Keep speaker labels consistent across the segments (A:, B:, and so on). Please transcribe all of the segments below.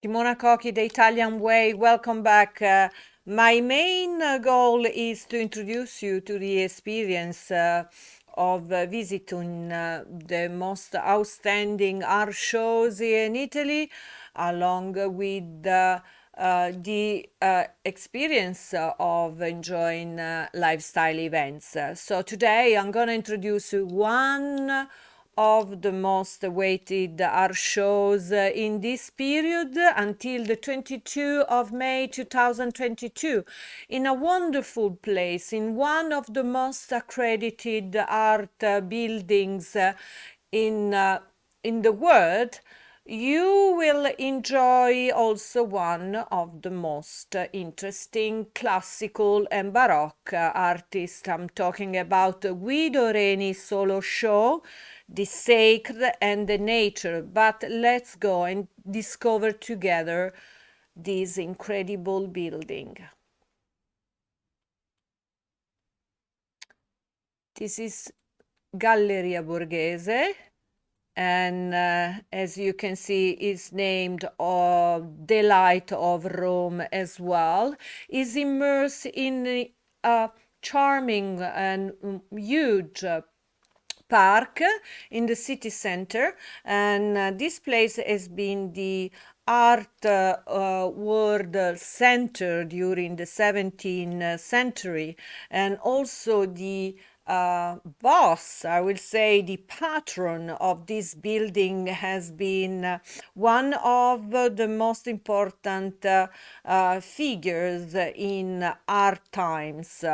A: Simona Cochi, The Italian Way. Welcome back. My main goal is to introduce you to the experience of visiting the most outstanding art shows in Italy, along with the experience of enjoying lifestyle events. So today I'm going to introduce you one of the most awaited art shows in this period until the 22 of May 2022 in a wonderful place, in one of the most accredited art buildings in the world. You will enjoy also one of the most interesting classical and baroque artists. I'm talking about Guido Reni solo show, The Sacred and the Nature. But let's go and discover together this incredible building. This is Galleria Borghese, and as you can see is named Delight of Rome as well, is immersed in a charming and huge park in the city center, and this place has been the art world center during the 17th century, and also the boss, I will say the patron of this building, has been one of the most important figures in art times.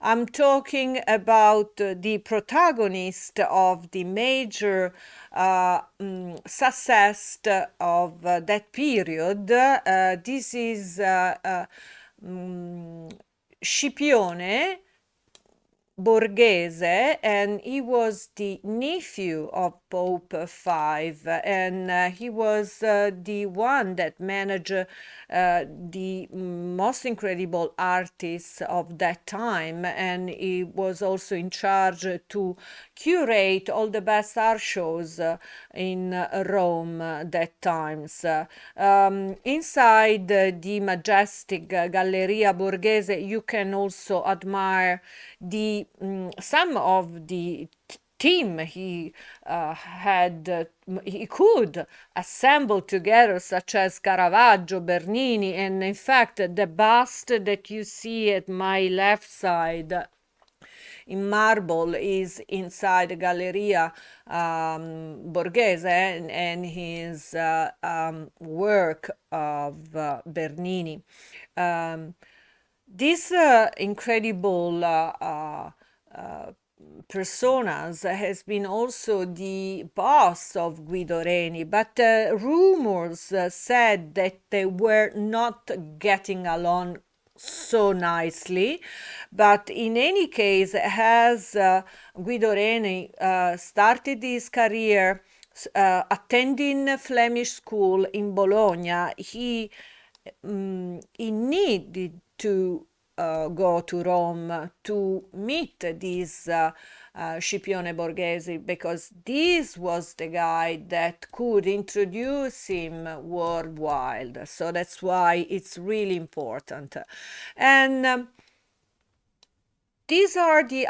A: I'm talking about the protagonist of the major success of that period. This is Scipione Borghese, and he was the nephew of Pope V, and he was the one that managed the most incredible artists of that time, and he was also in charge to curate all the best art shows in Rome that times. Inside the majestic Galleria Borghese, you can also admire the some of the team he could assemble together, such as Caravaggio, Bernini, and in fact the bust that you see at my left side in marble is inside Galleria Borghese, and his work of Bernini. These incredible personas has been also the boss of Guido Reni, but rumors said that they were not getting along so nicely. But in any case, as Guido Reni started his career attending Flemish school in Bologna, he needed to go to Rome to meet this Scipione Borghese, because this was the guy that could introduce him worldwide. So that's why it's really important. And these are the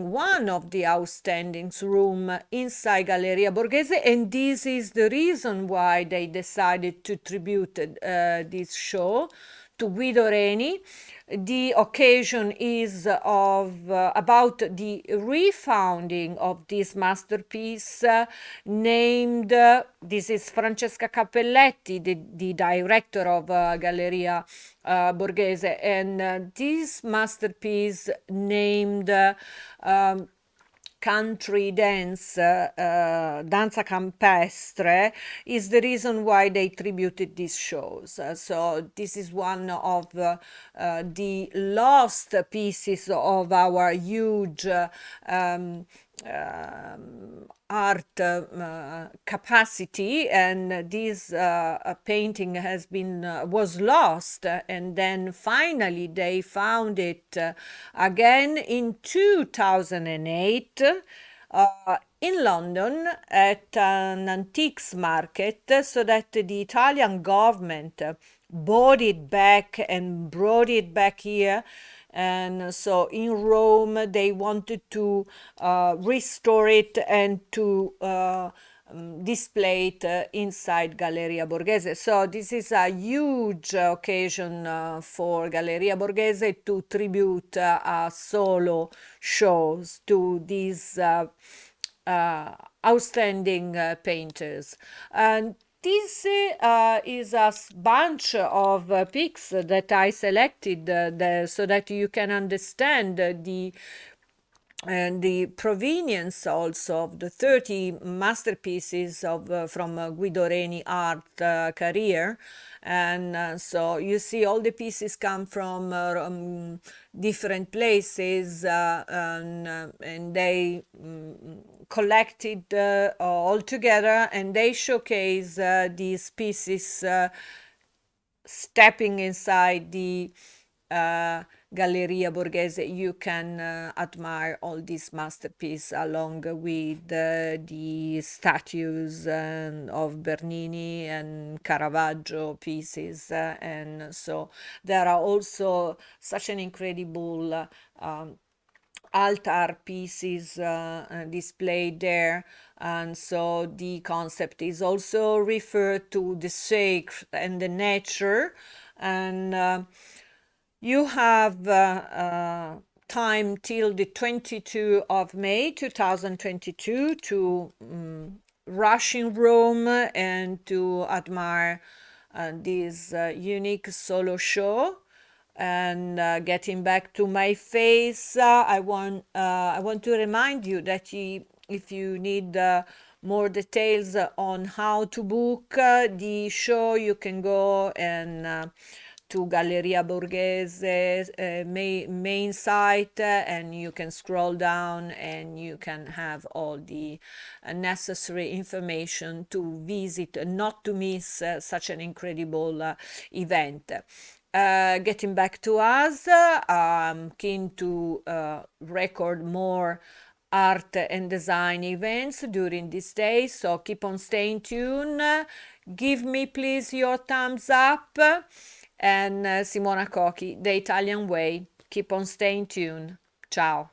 A: one of the outstanding room inside Galleria Borghese, and this is the reason why they decided to tribute this show to Guido Reni. The occasion is of about the refounding of this masterpiece, named, this is Francesca Cappelletti, the director of Galleria Borghese, and this masterpiece named country dance, danza campestre, is the reason why they tributed these shows. So this is one of the lost pieces of our huge art capacity, and this painting was lost, and then finally they found it again in 2008 in London at an antiques market, so that the Italian government bought it back and brought it back here. And so in Rome, they wanted to restore it and to display it inside Galleria Borghese. So this is a huge occasion for Galleria Borghese to tribute solo shows to these outstanding painters. And this is a bunch of pics that I selected so that you can understand the provenience also of the 30 masterpieces of from Guido Reni art career. And so you see all the pieces come from different places, and they collected all together, and they showcase these pieces stepping inside the Galleria Borghese. You can admire all these masterpieces along with the statues of Bernini and Caravaggio pieces. And so there are also such an incredible altar pieces displayed there. And so the concept is also referred to the sacred and the nature. And you have time till the 22 of May 2022 to rush in Rome and to admire this unique solo show. And getting back to my face, I want to remind you that if you need more details on how to book the show, you can go and to Galleria Borghese main site, and you can scroll down and you can have all the necessary information to visit, not to miss such an incredible event. Getting back to us, I'm keen to record more art and design events during this day, so keep on staying tuned. Give me please your thumbs up, and Simona Cochi, The Italian Way. Keep on staying tuned. Ciao.